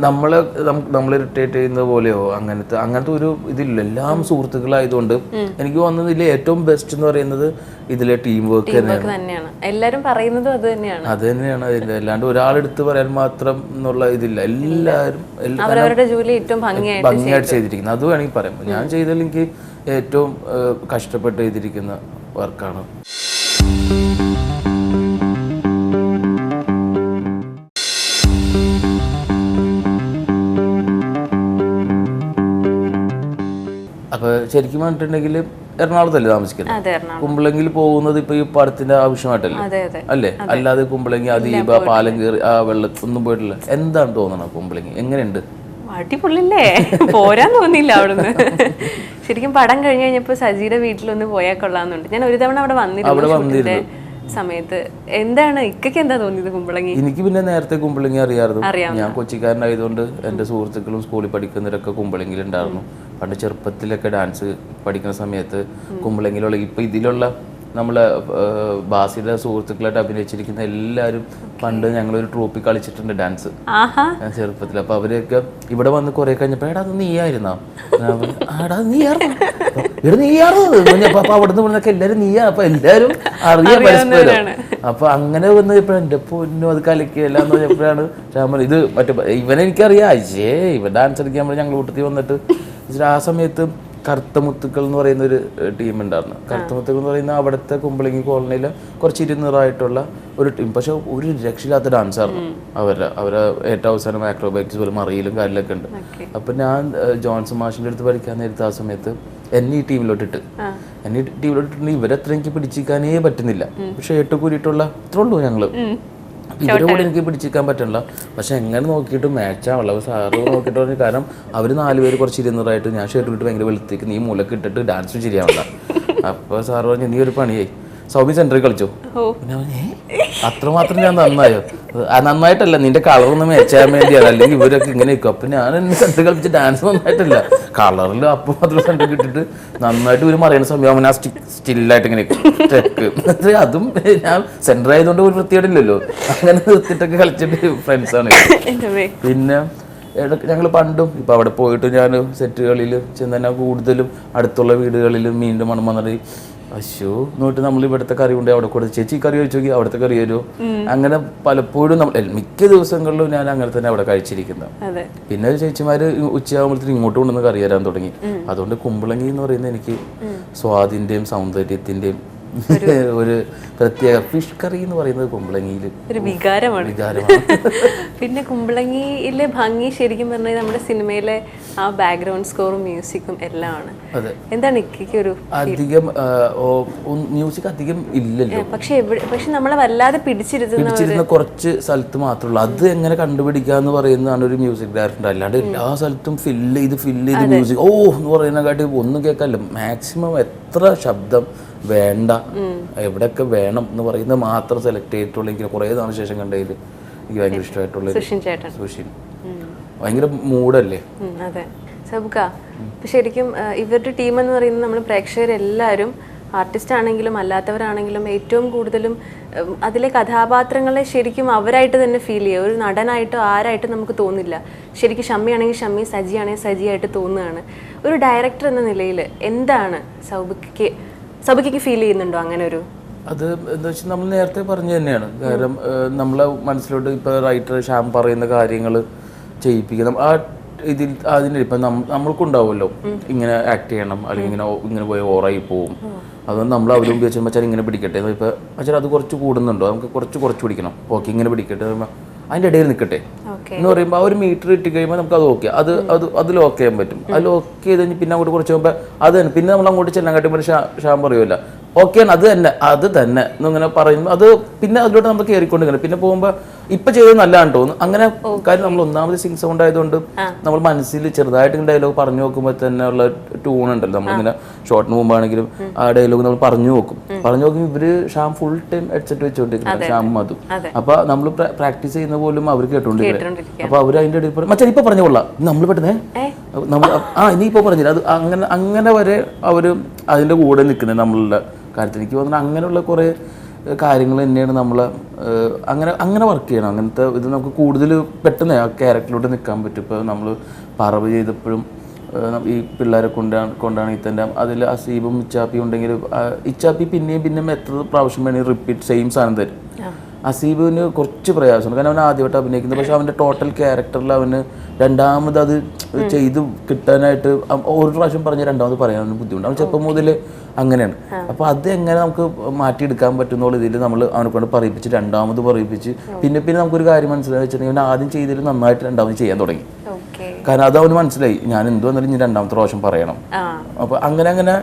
നമ്മൾ ഇറിറ്റേറ്റ് ചെയ്യുന്ന പോലെയോ അങ്ങനത്തെ ഒരു ഇതില്ല. എല്ലാം സുഹൃത്തുക്കളായതുകൊണ്ട് എനിക്ക് തോന്നുന്നതിൽ ഏറ്റവും ബെസ്റ്റ് എന്ന് പറയുന്നത് ഇതിലെ ടീം വർക്ക് തന്നെയാണ്. എല്ലാവരും പറയുന്നതും അത് തന്നെയാണ്. അതിന്റെ അല്ലാണ്ട് ഒരാളെടുത്ത് പറയാൻ മാത്രം എന്നുള്ള ഇതില്ല. എല്ലാവരും അവരവരുടെ ജോലി ഏറ്റവും ഭംഗിയായിട്ട് ചെയ്തിരിക്കുന്നത്. അത് വേണമെങ്കിൽ പറയാം. ഞാൻ ചെയ്തതിൽ എനിക്ക് ഏറ്റവും കഷ്ടപ്പെട്ട് ചെയ്തിരിക്കുന്ന വർക്കാണ്. അപ്പൊ ശരിക്കും പറഞ്ഞിട്ടുണ്ടെങ്കിൽ എറണാകുളത്തല്ലേ താമസിക്കുന്നത്. കുമ്പളങ്ങിൽ പോകുന്നത് ഇപ്പൊ ഈ പടത്തിന്റെ ആവശ്യമായിട്ടല്ലേ അല്ലേ? അല്ലാതെ കുമ്പളങ്ങി അതീപ പാലം കയറി ആ വെള്ളത്തൊന്നും പോയിട്ടില്ല. എന്താണ് തോന്നണം കുമ്പളങ്ങി? എങ്ങനെയുണ്ട്? അടിപൊളിയല്ലേ? പോരാൻ തോന്നിയില്ല അവിടുന്ന്. ശരിക്കും പടം കഴിഞ്ഞ് കഴിഞ്ഞപ്പോ സജിയുടെ വീട്ടിലൊന്ന് പോയാൽ കൊള്ളാന്നുണ്ട്. ഞാൻ ഒരു തവണ അവിടെ വന്നിരുന്നു സമയത്ത്. എന്താണ് ഇക്കയ്ക്ക് എന്താ തോന്നിയത് കുമ്പളങ്ങി? എനിക്ക് പിന്നെ നേരത്തെ കുമ്പളങ്ങി അറിയാമായിരുന്നു. ഞാൻ കൊച്ചിക്കാരനായതുകൊണ്ട് എൻ്റെ സുഹൃത്തുക്കളും സ്കൂളിൽ പഠിക്കുന്നവരൊക്കെ കുമ്പളങ്ങിയിലുണ്ടായിരുന്നു. പണ്ട് ചെറുപ്പത്തിലൊക്കെ ഡാൻസ് പഠിക്കുന്ന സമയത്ത് കുമ്പളങ്ങിയിലുള്ള ഇപ്പൊ ഇതിലുള്ള നമ്മളെ ബാസിയുടെ സുഹൃത്തുക്കളായിട്ട് അഭിനയിച്ചിരിക്കുന്ന എല്ലാവരും പണ്ട് ഞങ്ങളൊരു ട്രോപ്പി കളിച്ചിട്ടുണ്ട് ഡാൻസ് ചെറുപ്പത്തിൽ. അപ്പൊ അവരൊക്കെ ഇവിടെ വന്ന് കുറെ കഴിഞ്ഞപ്പോ എടാ അത് നീയായിരുന്നോ? ആടാ നീയായിരുന്നു. അപ്പൊ അവിടുന്ന് വന്നൊക്കെ എല്ലാരും നീയാ. അപ്പൊ എല്ലാരും അറിയാം പരസ്പരം. അപ്പൊ അങ്ങനെ വന്നപ്പോഴാണ് എൻ്റെ പൊന്നും അത് കളിക്കുകയല്ല എന്ന് പറഞ്ഞപ്പോഴാണ് രാമൻ ഇത് ഇവനെനിക്കറിയാം. ഇവൻ ഡാൻസ് കളിക്കാൻ ഞങ്ങൾ കൂട്ടത്തിൽ വന്നിട്ട് ആ സമയത്ത് കറുത്തമുത്തുക്കൾ എന്ന് പറയുന്ന ഒരു ടീം ഉണ്ടായിരുന്നു. കറുത്തമുത്തുക്കൾ എന്ന് പറയുന്ന അവിടുത്തെ കുമ്പളങ്ങി കോളനിയിലെ കുറച്ച് 200 ഒരു ടീം. പക്ഷെ ഒരു രക്ഷയില്ലാത്ത ഡാൻസായിരുന്നു അവരെ ഏറ്റവും അവസാനം ആക്രോബാറ്റിക്സ് പോലും മറിയിലും കാര്യങ്ങളൊക്കെ ഉണ്ട്. അപ്പൊ ഞാൻ ജോൺസൺ മാഷിന്റെ അടുത്ത് പഠിക്കാൻ നേരത്തെ ആ സമയത്ത് എന്നെ ഈ ടീമിലോട്ടിട്ട് ഇവരത്ര എനിക്ക് പിടിച്ചിരിക്കാനേ പറ്റുന്നില്ല. പക്ഷെ ഏട്ടുകൂടിയിട്ടുള്ള ഇത്രേ ഉള്ളൂ ഞങ്ങള്. ഇവരെ കൂടെ എനിക്ക് പിടിച്ചിരിക്കാൻ പറ്റണില്ല. പക്ഷെ എങ്ങനെ നോക്കിയിട്ട് മാച്ചാവുള്ള സാറ് നോക്കിയിട്ട് പറഞ്ഞു. കാരണം അവർ 4 പേര് കുറച്ച് 200 ഞാൻ ഷർട്ട് ഇട്ട് ഭയങ്കര വെളുത്തേക്ക് നീ മൂലക്ക് ഇട്ടിട്ട് ഡാൻസ് ശരിയാവില്ല. അപ്പോൾ സാറ് പറഞ്ഞു നീ ഒരു പണിയായി സൗബി സെന്ററിൽ കളിച്ചോ. അത്രമാത്രം ഞാൻ നന്നായോ? നന്നായിട്ടല്ല, നിന്റെ കളറൊന്ന് മേച്ചാൻ വേണ്ടിയാണ്, അല്ലെങ്കിൽ ഇവരൊക്കെ ഇങ്ങനെ നിൽക്കും. അപ്പൊ ഞാൻ സെന്റർ കളിച്ച് ഡാൻസ് നന്നായിട്ടല്ല, കളറിൽ അപ്പം മാത്രം സെന്റർ കിട്ടിട്ട് നന്നായിട്ട് ഇവര് പറയുന്ന സമയം അവൻ ആ സ്റ്റില്ലായിട്ട് ഇങ്ങനെ സ്റ്റെക്ക്. അതും ഞാൻ സെന്റർ ആയതുകൊണ്ട് ഒരു വൃത്തിയായിട്ടില്ലല്ലോ, അങ്ങനെ നിർത്തിയിട്ടൊക്കെ കളിച്ചിട്ട് ഫ്രണ്ട്സാണ്. പിന്നെ ഞങ്ങൾ പണ്ടും ഇപ്പൊ അവിടെ പോയിട്ട് ഞാൻ സെറ്റുകളിൽ ചെന്ന് കൂടുതലും അടുത്തുള്ള വീടുകളിലും മീൻ്റെ മണം വന്നിട്ട് അശോ നോട്ട് നമ്മൾ ഇവിടുത്തെ കറി കൊണ്ട് അവിടെ കൊടുത്ത് ചേച്ചി കറി കഴിച്ചു നോക്കി അവിടുത്തെ കറി വരുമോ. അങ്ങനെ പലപ്പോഴും മിക്ക ദിവസങ്ങളിലും ഞാൻ അങ്ങനെ തന്നെ അവിടെ കഴിച്ചിരിക്കുന്നത്. പിന്നെ ചേച്ചിമാര് ഉച്ചയാകുമ്പോഴത്തേക്കും ഇങ്ങോട്ട് കൊണ്ടുവന്ന് കറി തരാൻ തുടങ്ങി. അതുകൊണ്ട് കുമ്പളങ്ങി എന്ന് പറയുന്നത് എനിക്ക് സ്വാദിന്റെയും സൗന്ദര്യത്തിന്റെയും ഒരു പ്രത്യേക ഫിഷ് കറി എന്ന് പറയുന്നത് കുമ്പളങ്ങിയിൽ ഒരു വികാരമാണ്. പിന്നെ കുമ്പളങ്ങിയിലെ ഭംഗി ശരിക്കും പറഞ്ഞാൽ നമ്മുടെ സിനിമയിലെ ആ ബാക്ക്ഗ്രൗണ്ട് സ്കോറും മ്യൂസിക്കും എല്ലാം ആണ്. എന്താണ് ഇക്കയ്ക്ക് ഒരു അധികം മ്യൂസിക് അധികം ഇല്ലല്ലോ, പക്ഷെ നമ്മളെ വല്ലാതെ പിടിച്ചിരുന്ന കുറച്ച് സ്ഥലത്ത് മാത്രമേ ഉള്ളൂ. അത് എങ്ങനെ കണ്ടുപിടിക്കാന്ന് പറയുന്നതാണ് ഒരു മ്യൂസിക് ഡയറക്ടർ. അല്ലാണ്ട് എല്ലാ സ്ഥലത്തും ഫില്ല് ചെയ്ത് മ്യൂസിക് എന്ന് പറയുന്നതിനെക്കാട്ടി ഒന്നും കേൾക്കാമല്ലോ. മാക്സിമം എത്ര ശബ്ദം വേണ്ട, എവിടെയൊക്കെ വേണം എന്ന് പറയുന്നത് മാത്രം സെലക്ട് ചെയ്തിട്ടുള്ളെങ്കിൽ കുറേ നാളിന് ശേഷം കണ്ടതിൽ എനിക്ക് ഭയങ്കര ഇഷ്ടമായിട്ടുള്ള സുഷിൻ ഭയങ്കര മൂഡല്ലേ. അതെ സബുക്ക. ശരിക്കും ഇവരുടെ ടീം എന്ന് പറയുന്നത് നമ്മൾ പ്രേക്ഷകരെല്ലാവരും ആർട്ടിസ്റ്റ് ആണെങ്കിലും അല്ലാത്തവരാണെങ്കിലും ഏറ്റവും കൂടുതലും അതിലെ കഥാപാത്രങ്ങളെ ശരിക്കും അവരായിട്ട് തന്നെ ഫീൽ ചെയ്യുക. ഒരു നടനായിട്ടോ ആരായിട്ടും നമുക്ക് തോന്നില്ല. ശരിക്കും ഷമ്മിയാണെങ്കിൽ ഷമ്മി, സജിയാണെങ്കിൽ സജിയായിട്ട് തോന്നുകയാണ്. ഒരു ഡയറക്ടർ എന്ന നിലയിൽ എന്താണ് സബുക്കയ്ക്ക് ഫീൽ ചെയ്യുന്നുണ്ടോ അങ്ങനെ ഒരു? അത് എന്താ വെച്ചാൽ നമ്മൾ നേരത്തെ പറഞ്ഞു തന്നെയാണ്. കാരണം നമ്മളെ മനസ്സിലോട്ട് ഇപ്പോൾ റൈറ്റർ ശ്യാം പറയുന്ന കാര്യങ്ങൾ ചെയ്യിപ്പിക്കണം. ആ ഇതിൽ അതിൻ്റെ ഇപ്പം നമ്മൾക്കുണ്ടാവുമല്ലോ ഇങ്ങനെ ആക്ട് ചെയ്യണം, അല്ലെങ്കിൽ ഇങ്ങനെ പോയി ഓറായി പോവും. അതുകൊണ്ട് നമ്മൾ അവരും ഉപയോഗിച്ചാൽ മച്ചാൽ ഇങ്ങനെ പിടിക്കട്ടെ, ഇപ്പോൾ മച്ചാൽ അത് കുറച്ച് കൂടുന്നുണ്ടോ, നമുക്ക് കുറച്ച് പിടിക്കണം, ഓക്കെ ഇങ്ങനെ പിടിക്കട്ടെ, അതിൻ്റെ ഇടയിൽ നിൽക്കട്ടെ എന്ന് പറയുമ്പോൾ ആ ഒരു മീറ്റർ ഇട്ട് കഴിയുമ്പോൾ നമുക്ക് അത് ഓക്കെ, അത് ലോക്ക് ചെയ്യാൻ പറ്റും. അത് ലോക്ക് ചെയ്ത് കഴിഞ്ഞ് പിന്നെ അങ്ങോട്ട് കുറച്ച് പോകുമ്പോൾ അത് തന്നെ പിന്നെ നമ്മൾ അങ്ങോട്ട് ചെല്ലാൻ കാട്ടുമ്പോൾ ശ്യാം പറയുമല്ല ഓക്കെയാണ് അത് തന്നെ എന്നിങ്ങനെ പറയുമ്പോൾ അത് പിന്നെ അതിലോട്ട് നമ്മൾ കയറിക്കൊണ്ടിരിക്കണം. പിന്നെ പോകുമ്പോൾ ഇപ്പം ചെയ്തത് നല്ലതാണ് തോന്നുന്നു അങ്ങനെ. കാര്യം നമ്മൾ ഒന്നാമത് സിംഗ് സൗണ്ട് ആയതുകൊണ്ട് നമ്മൾ മനസ്സിൽ ചെറുതായിട്ട് ഡയലോഗ് പറഞ്ഞു നോക്കുമ്പോൾ തന്നെ ഉള്ള ട്യൂൺ ഉണ്ടല്ലോ. നമ്മളിങ്ങനെ ഷോർട്ടിന് മുമ്പാണെങ്കിലും ആ ഡയലോഗ് നമ്മൾ പറഞ്ഞു നോക്കുമ്പോൾ ഇവര് ശ്യാം ഫുൾ ടൈം ഹെഡ്സെറ്റ് വെച്ചുകൊണ്ടിരിക്കുന്നത്, ശ്യാം അതും. അപ്പൊ നമ്മൾ പ്രാക്ടീസ് ചെയ്യുന്ന പോലും അവർ കേട്ടോണ്ടിരിക്കുന്നത്. അപ്പൊ അവർ അതിന്റെ ഇടയിൽ മച്ചാ ഇപ്പൊ പറഞ്ഞു കൊള്ളാം, നമ്മൾ പെട്ടെന്ന് നമ്മൾ ഇനി ഇപ്പൊ പറഞ്ഞില്ല അത് അങ്ങനെ വരെ അവര് അതിന്റെ കൂടെ നിൽക്കുന്നത് നമ്മളുടെ കാര്യത്തിൽ. എനിക്ക് തോന്നുന്നു അങ്ങനെയുള്ള കുറേ കാര്യങ്ങൾ തന്നെയാണ് നമ്മൾ അങ്ങനെ വർക്ക് ചെയ്യണം. അങ്ങനത്തെ ഇത് നമുക്ക് കൂടുതൽ പെട്ടെന്ന് ആ ക്യാരക്ടറിലോട്ട് നിൽക്കാൻ പറ്റും. ഇപ്പോൾ നമ്മൾ പറവ് ചെയ്തപ്പോഴും ഈ പിള്ളേരെ കൊണ്ടാണെങ്കിൽ തന്നെ അതിൽ അസീബും ഇച്ചാപ്പിയും ഉണ്ടെങ്കിൽ ഇച്ചാപ്പി പിന്നെയും എത്ര പ്രാവശ്യം വേണമെങ്കിൽ റിപ്പീറ്റ് സെയിം സാധനം തരും. അസീബിന് കുറച്ച് പ്രയാസമുണ്ട്, കാരണം അവൻ ആദ്യമായിട്ട് അഭിനയിക്കുന്നത്. പക്ഷെ അവൻ്റെ ടോട്ടൽ ക്യാരക്ടറിൽ അവന് രണ്ടാമത് അത് ചെയ്ത് കിട്ടാനായിട്ട് ഒരു പ്രാവശ്യം പറഞ്ഞ് രണ്ടാമത് പറയാനൊന്നും ബുദ്ധിമുട്ട്. അവൻ ചെറുപ്പം മുതൽ അങ്ങനെയാണ്. അപ്പോൾ അത് എങ്ങനെ നമുക്ക് മാറ്റിയെടുക്കാൻ പറ്റുന്നുള്ള ഇതിൽ നമ്മൾ അവനെ കൊണ്ട് പറയിപ്പിച്ച് രണ്ടാമത് പറയിപ്പിച്ച് പിന്നെ നമുക്കൊരു കാര്യം മനസ്സിലായി വെച്ചിട്ടുണ്ടെങ്കിൽ അവൻ ആദ്യം ചെയ്തതിൽ നന്നായിട്ട് രണ്ടാമത് ചെയ്യാൻ തുടങ്ങി. കാരണം അത് അവന് മനസ്സിലായി ഞാൻ എന്ത് വന്നാലും ഇനി രണ്ടാമത്തെ പ്രാവശ്യം പറയണം. അപ്പോൾ അങ്ങനെ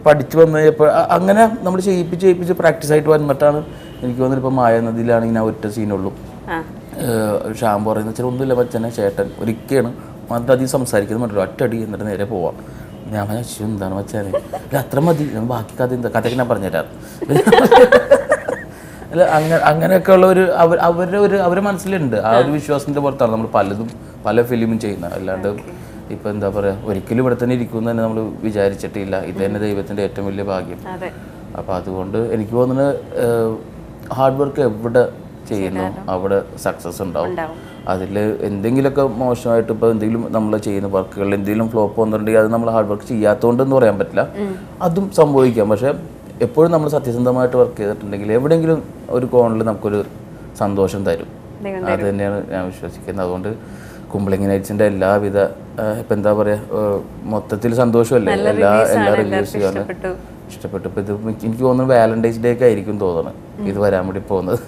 പഠിച്ചു വന്നപ്പോൾ അങ്ങനെ നമ്മൾ ചെയ്യിപ്പിച്ച് പ്രാക്ടീസ് ആയിട്ട് വന്നിട്ടാണ് എനിക്ക് തോന്നുന്നു. ഇപ്പോൾ മായ നദിയിലാണെങ്കിൽ ഞാൻ ഒറ്റ സീനുള്ളൂ. ശ്യാം പറയുന്ന വെച്ചാൽ ഒന്നുമില്ല മച്ചനെ ചേട്ടൻ ഒരിക്കലാണ് മാത്രം അധികം സംസാരിക്കുന്നത് മറ്റൊരു ഒറ്റടി എന്നിട്ട് നേരെ പോവാം. ഞാൻ പറഞ്ഞു എന്താണ് മച്ചാനെ അത്ര മതി, ബാക്കി കഥയ്ക്ക് ഞാൻ പറഞ്ഞുതരാം. അല്ല അങ്ങനെയൊക്കെ ഉള്ള ഒരു അവരുടെ മനസ്സിലുണ്ട്. ആ ഒരു വിശ്വാസത്തിൻ്റെ പുറത്താണ് നമ്മൾ പല ഫിലിമും ചെയ്യുന്നത്. അല്ലാണ്ട് ഇപ്പം എന്താ പറയുക ഒരിക്കലും ഇവിടെ തന്നെ ഇരിക്കുമെന്ന് തന്നെ നമ്മൾ വിചാരിച്ചിട്ടില്ല. ഇത് തന്നെ ദൈവത്തിൻ്റെ ഏറ്റവും വലിയ ഭാഗ്യം. അപ്പോൾ അതുകൊണ്ട് എനിക്ക് തോന്നുന്നത് ഹാർഡ് വർക്ക് എവിടെ ചെയ്യുന്നു അവിടെ സക്സസ് ഉണ്ടാവും. അതിൽ എന്തെങ്കിലുമൊക്കെ മോശമായിട്ട് ഇപ്പോൾ എന്തെങ്കിലും നമ്മൾ ചെയ്യുന്ന വർക്കുകളിൽ എന്തെങ്കിലും ഫ്ലോപ്പ് വന്നിട്ടുണ്ടെങ്കിൽ അത് നമ്മൾ ഹാർഡ് വർക്ക് ചെയ്യാത്തതുകൊണ്ടെന്ന് പറയാൻ പറ്റില്ല, അതും സംഭവിക്കാം. പക്ഷേ എപ്പോഴും നമ്മൾ സത്യസന്ധമായിട്ട് വർക്ക് ചെയ്തിട്ടുണ്ടെങ്കിൽ എവിടെയെങ്കിലും ഒരു കോണിൽ നമുക്കൊരു സന്തോഷം തരും. അത് തന്നെയാണ് ഞാൻ വിശ്വസിക്കുന്നത്. അതുകൊണ്ട് കുമ്പളങ്ങി നൈറ്റ്സിൻ്റെ എല്ലാവിധ ഇപ്പം എന്താ പറയുക മൊത്തത്തിൽ സന്തോഷമല്ലേ. എല്ലാ റിവ്യൂസും ഇഷ്ടപ്പെട്ടു. ഇപ്പം ഇത് എനിക്ക് തോന്നുന്നു വാലന്റൈൻസ് ഡേ ഒക്കെ ആയിരിക്കും തോന്നുന്നത് ഇത് വരാൻ വേണ്ടി പോകുന്നത്.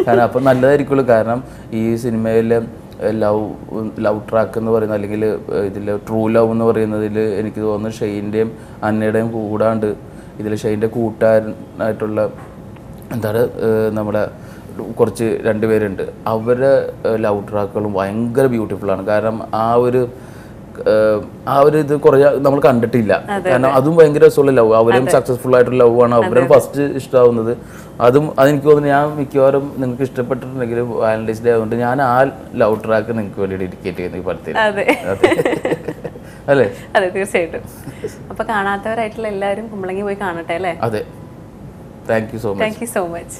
കാരണം അപ്പം നല്ലതായിരിക്കുള്ളൂ. കാരണം ഈ സിനിമയിലെ ലവ് ട്രാക്ക് എന്ന് പറയുന്നത് അല്ലെങ്കിൽ ഇതിൽ ട്രൂ ലവ് എന്ന് പറയുന്നതിൽ എനിക്ക് തോന്നുന്നു ഷെയിൻ്റെയും അന്നയുടെയും കൂടാണ്ട് ഇതിൽ ഷെയിൻ്റെ കൂട്ടുകാരനായിട്ടുള്ള എന്താണ് നമ്മുടെ കുറച്ച് രണ്ടുപേരുണ്ട്. അവരുടെ ലവ് ട്രാക്കുകളും ഭയങ്കര ബ്യൂട്ടിഫുള്ളാണ്. കാരണം ആ ഒരു ഇത് കുറേ നമ്മൾ കണ്ടിട്ടില്ല. കാരണം അതും ഭയങ്കര രസമുള്ള ലവ്, അവരും സക്സസ്ഫുൾ ആയിട്ടുള്ള ലവ് ആണ്. അവരും ഫസ്റ്റ് ഇഷ്ടമാവുന്നത് അതെനിക്ക് തോന്നുന്നു. ഞാൻ മിക്കവാറും നിങ്ങൾക്ക് ഇഷ്ടപ്പെട്ടിട്ടുണ്ടെങ്കിൽ വാലന്റൈൻസ് ഡേ ആയതുകൊണ്ട് ഞാൻ ആ ലവ് ട്രാക്ക് നിങ്ങൾക്ക് വേണ്ടി ഡെഡിക്കേറ്റ് ചെയ്യുന്ന ഈ പടത്തിൽ. അല്ലേ? അതെ തീർച്ചയായിട്ടും. അപ്പൊ കാണാത്തവരായിട്ടുള്ള എല്ലാവരും കുമ്പളങ്ങി പോയി കാണട്ടെ അല്ലേ? അതെ. Thank you so much.